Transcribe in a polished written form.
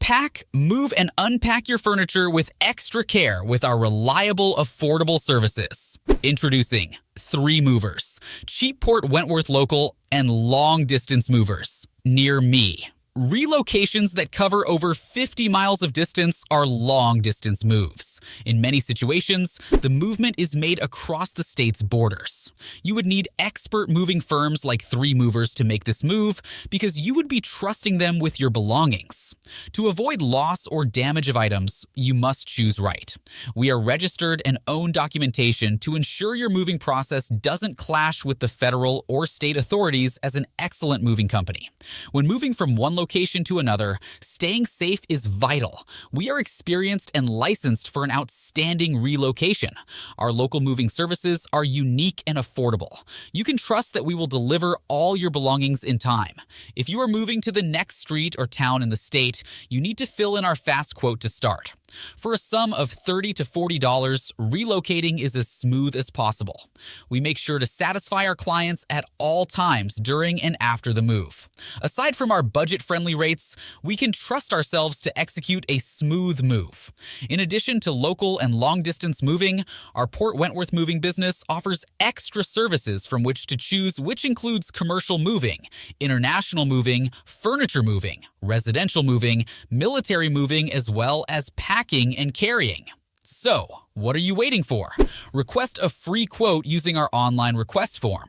Pack, move, and unpack your furniture with extra care with our reliable, affordable services. Introducing 3 movers, cheap Port Wentworth local and long-distance movers near me. Relocations that cover over 50 miles of distance are long-distance moves. In many situations, the movement is made across the state's borders. You would need expert moving firms like 3 Movers to make this move because you would be trusting them with your belongings. To avoid loss or damage of items, you must choose right. We are registered and own documentation to ensure your moving process doesn't clash with the federal or state authorities as an excellent moving company. When moving from one location to another, staying safe is vital. We are experienced and licensed for an outstanding relocation. Our local moving services are unique and affordable. You can trust that we will deliver all your belongings in time. If you are moving to the next street or town in the state, you need to fill in our fast quote to start. For a sum of $30 to $40, relocating is as smooth as possible. We make sure to satisfy our clients at all times during and after the move. Aside from our budget-friendly rates, we can trust ourselves to execute a smooth move. In addition to local and long-distance moving, our Port Wentworth moving business offers extra services from which to choose, which includes commercial moving, international moving, furniture moving, residential moving, military moving, as well as packing and carrying. So, what are you waiting for? Request a free quote using our online request form.